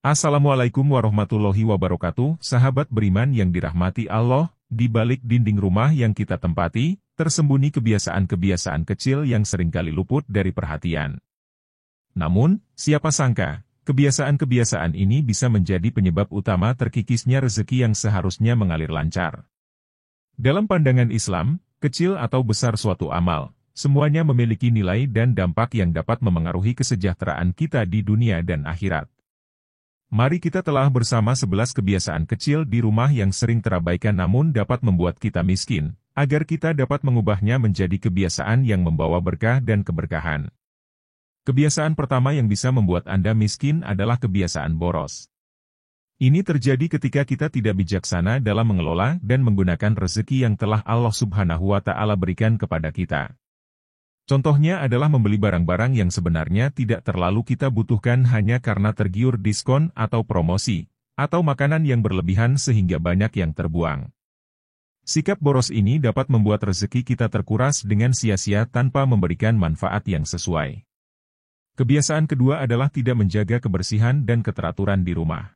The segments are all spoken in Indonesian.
Assalamualaikum warahmatullahi wabarakatuh, sahabat beriman yang dirahmati Allah. Di balik dinding rumah yang kita tempati, tersembunyi kebiasaan-kebiasaan kecil yang seringkali luput dari perhatian. Namun, siapa sangka, kebiasaan-kebiasaan ini bisa menjadi penyebab utama terkikisnya rezeki yang seharusnya mengalir lancar. Dalam pandangan Islam, kecil atau besar suatu amal, semuanya memiliki nilai dan dampak yang dapat memengaruhi kesejahteraan kita di dunia dan akhirat. Mari kita telah bersama 11 kebiasaan kecil di rumah yang sering terabaikan namun dapat membuat kita miskin, agar kita dapat mengubahnya menjadi kebiasaan yang membawa berkah dan keberkahan. Kebiasaan pertama yang bisa membuat Anda miskin adalah kebiasaan boros. Ini terjadi ketika kita tidak bijaksana dalam mengelola dan menggunakan rezeki yang telah Allah Subhanahu wa Ta'ala berikan kepada kita. Contohnya adalah membeli barang-barang yang sebenarnya tidak terlalu kita butuhkan hanya karena tergiur diskon atau promosi, atau makanan yang berlebihan sehingga banyak yang terbuang. Sikap boros ini dapat membuat rezeki kita terkuras dengan sia-sia tanpa memberikan manfaat yang sesuai. Kebiasaan kedua adalah tidak menjaga kebersihan dan keteraturan di rumah.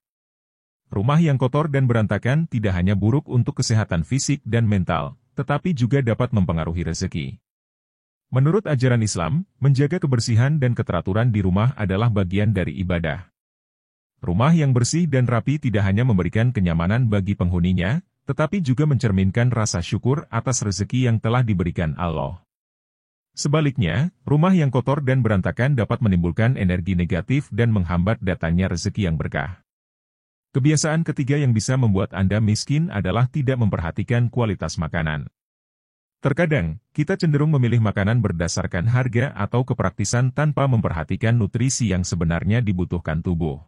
Rumah yang kotor dan berantakan tidak hanya buruk untuk kesehatan fisik dan mental, tetapi juga dapat mempengaruhi rezeki. Menurut ajaran Islam, menjaga kebersihan dan keteraturan di rumah adalah bagian dari ibadah. Rumah yang bersih dan rapi tidak hanya memberikan kenyamanan bagi penghuninya, tetapi juga mencerminkan rasa syukur atas rezeki yang telah diberikan Allah. Sebaliknya, rumah yang kotor dan berantakan dapat menimbulkan energi negatif dan menghambat datangnya rezeki yang berkah. Kebiasaan ketiga yang bisa membuat Anda miskin adalah tidak memperhatikan kualitas makanan. Terkadang, kita cenderung memilih makanan berdasarkan harga atau kepraktisan tanpa memperhatikan nutrisi yang sebenarnya dibutuhkan tubuh.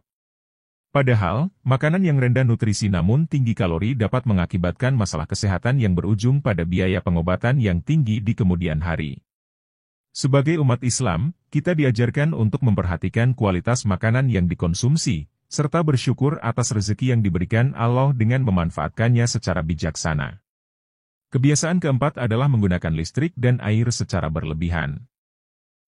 Padahal, makanan yang rendah nutrisi namun tinggi kalori dapat mengakibatkan masalah kesehatan yang berujung pada biaya pengobatan yang tinggi di kemudian hari. Sebagai umat Islam, kita diajarkan untuk memperhatikan kualitas makanan yang dikonsumsi, serta bersyukur atas rezeki yang diberikan Allah dengan memanfaatkannya secara bijaksana. Kebiasaan keempat adalah menggunakan listrik dan air secara berlebihan.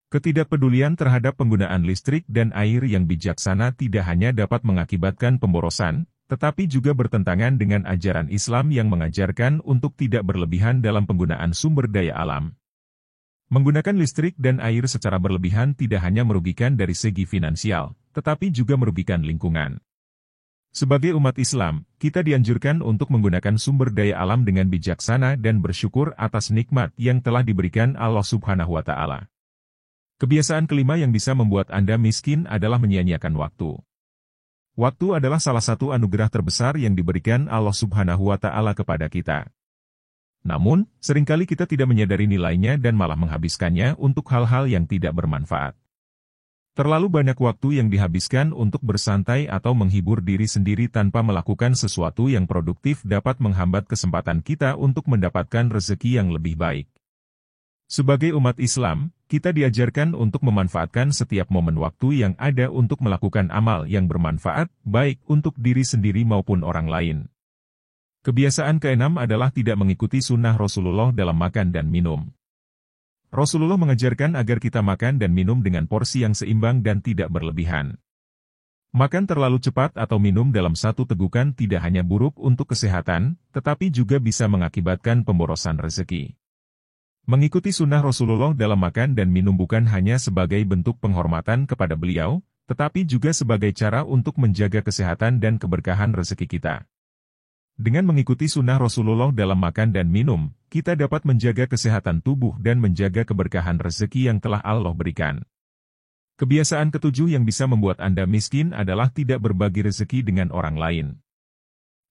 Ketidakpedulian terhadap penggunaan listrik dan air yang bijaksana tidak hanya dapat mengakibatkan pemborosan, tetapi juga bertentangan dengan ajaran Islam yang mengajarkan untuk tidak berlebihan dalam penggunaan sumber daya alam. Menggunakan listrik dan air secara berlebihan tidak hanya merugikan dari segi finansial, tetapi juga merugikan lingkungan. Sebagai umat Islam, kita dianjurkan untuk menggunakan sumber daya alam dengan bijaksana dan bersyukur atas nikmat yang telah diberikan Allah Subhanahu wa Ta'ala. Kebiasaan kelima yang bisa membuat Anda miskin adalah menyia-nyiakan waktu. Waktu adalah salah satu anugerah terbesar yang diberikan Allah Subhanahu wa Ta'ala kepada kita. Namun, seringkali kita tidak menyadari nilainya dan malah menghabiskannya untuk hal-hal yang tidak bermanfaat. Terlalu banyak waktu yang dihabiskan untuk bersantai atau menghibur diri sendiri tanpa melakukan sesuatu yang produktif dapat menghambat kesempatan kita untuk mendapatkan rezeki yang lebih baik. Sebagai umat Islam, kita diajarkan untuk memanfaatkan setiap momen waktu yang ada untuk melakukan amal yang bermanfaat, baik untuk diri sendiri maupun orang lain. Kebiasaan keenam adalah tidak mengikuti sunnah Rasulullah dalam makan dan minum. Rasulullah mengajarkan agar kita makan dan minum dengan porsi yang seimbang dan tidak berlebihan. Makan terlalu cepat atau minum dalam satu tegukan tidak hanya buruk untuk kesehatan, tetapi juga bisa mengakibatkan pemborosan rezeki. Mengikuti sunnah Rasulullah dalam makan dan minum bukan hanya sebagai bentuk penghormatan kepada beliau, tetapi juga sebagai cara untuk menjaga kesehatan dan keberkahan rezeki kita. Dengan mengikuti sunnah Rasulullah dalam makan dan minum, kita dapat menjaga kesehatan tubuh dan menjaga keberkahan rezeki yang telah Allah berikan. Kebiasaan ketujuh yang bisa membuat Anda miskin adalah tidak berbagi rezeki dengan orang lain.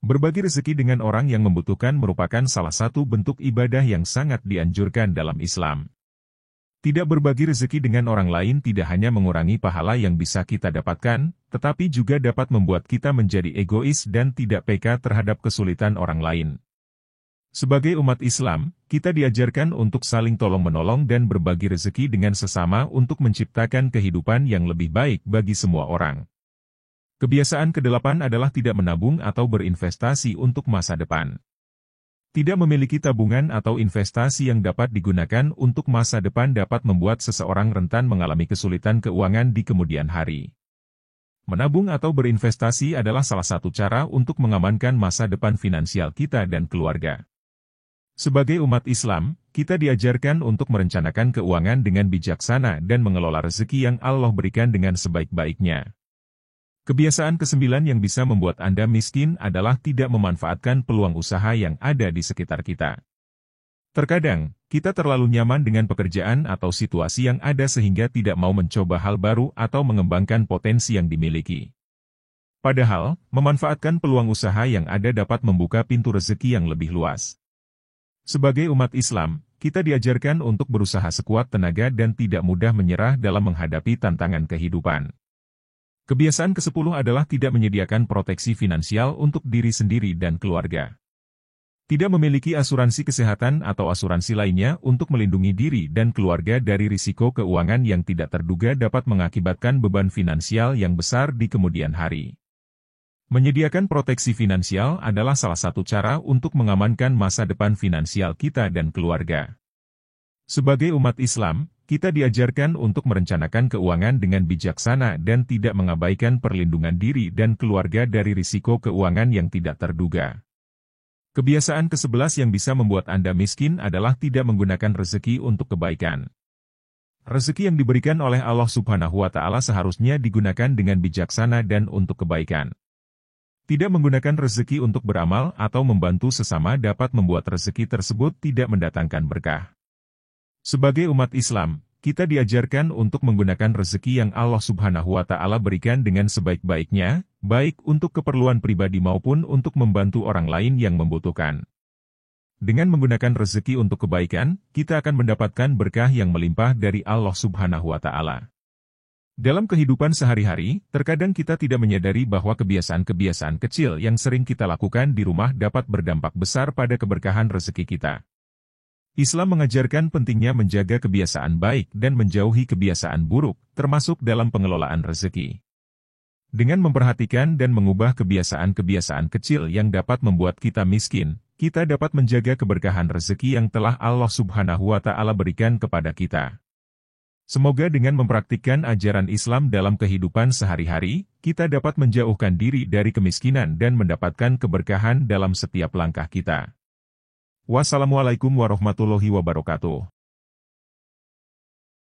Berbagi rezeki dengan orang yang membutuhkan merupakan salah satu bentuk ibadah yang sangat dianjurkan dalam Islam. Tidak berbagi rezeki dengan orang lain tidak hanya mengurangi pahala yang bisa kita dapatkan, tetapi juga dapat membuat kita menjadi egois dan tidak peka terhadap kesulitan orang lain. Sebagai umat Islam, kita diajarkan untuk saling tolong-menolong dan berbagi rezeki dengan sesama untuk menciptakan kehidupan yang lebih baik bagi semua orang. Kebiasaan kedelapan adalah tidak menabung atau berinvestasi untuk masa depan. Tidak memiliki tabungan atau investasi yang dapat digunakan untuk masa depan dapat membuat seseorang rentan mengalami kesulitan keuangan di kemudian hari. Menabung atau berinvestasi adalah salah satu cara untuk mengamankan masa depan finansial kita dan keluarga. Sebagai umat Islam, kita diajarkan untuk merencanakan keuangan dengan bijaksana dan mengelola rezeki yang Allah berikan dengan sebaik-baiknya. Kebiasaan kesembilan yang bisa membuat Anda miskin adalah tidak memanfaatkan peluang usaha yang ada di sekitar kita. Terkadang, kita terlalu nyaman dengan pekerjaan atau situasi yang ada sehingga tidak mau mencoba hal baru atau mengembangkan potensi yang dimiliki. Padahal, memanfaatkan peluang usaha yang ada dapat membuka pintu rezeki yang lebih luas. Sebagai umat Islam, kita diajarkan untuk berusaha sekuat tenaga dan tidak mudah menyerah dalam menghadapi tantangan kehidupan. Kebiasaan ke-10 adalah tidak menyediakan proteksi finansial untuk diri sendiri dan keluarga. Tidak memiliki asuransi kesehatan atau asuransi lainnya untuk melindungi diri dan keluarga dari risiko keuangan yang tidak terduga dapat mengakibatkan beban finansial yang besar di kemudian hari. Menyediakan proteksi finansial adalah salah satu cara untuk mengamankan masa depan finansial kita dan keluarga. Sebagai umat Islam, kita diajarkan untuk merencanakan keuangan dengan bijaksana dan tidak mengabaikan perlindungan diri dan keluarga dari risiko keuangan yang tidak terduga. Kebiasaan ke-11 yang bisa membuat Anda miskin adalah tidak menggunakan rezeki untuk kebaikan. Rezeki yang diberikan oleh Allah Subhanahu wa Ta'ala seharusnya digunakan dengan bijaksana dan untuk kebaikan. Tidak menggunakan rezeki untuk beramal atau membantu sesama dapat membuat rezeki tersebut tidak mendatangkan berkah. Sebagai umat Islam, kita diajarkan untuk menggunakan rezeki yang Allah Subhanahu wa Ta'ala berikan dengan sebaik-baiknya, baik untuk keperluan pribadi maupun untuk membantu orang lain yang membutuhkan. Dengan menggunakan rezeki untuk kebaikan, kita akan mendapatkan berkah yang melimpah dari Allah Subhanahu wa Ta'ala. Dalam kehidupan sehari-hari, terkadang kita tidak menyadari bahwa kebiasaan-kebiasaan kecil yang sering kita lakukan di rumah dapat berdampak besar pada keberkahan rezeki kita. Islam mengajarkan pentingnya menjaga kebiasaan baik dan menjauhi kebiasaan buruk, termasuk dalam pengelolaan rezeki. Dengan memperhatikan dan mengubah kebiasaan-kebiasaan kecil yang dapat membuat kita miskin, kita dapat menjaga keberkahan rezeki yang telah Allah Subhanahu wa Ta'ala berikan kepada kita. Semoga dengan mempraktikkan ajaran Islam dalam kehidupan sehari-hari, kita dapat menjauhkan diri dari kemiskinan dan mendapatkan keberkahan dalam setiap langkah kita. Wassalamualaikum warahmatullahi wabarakatuh.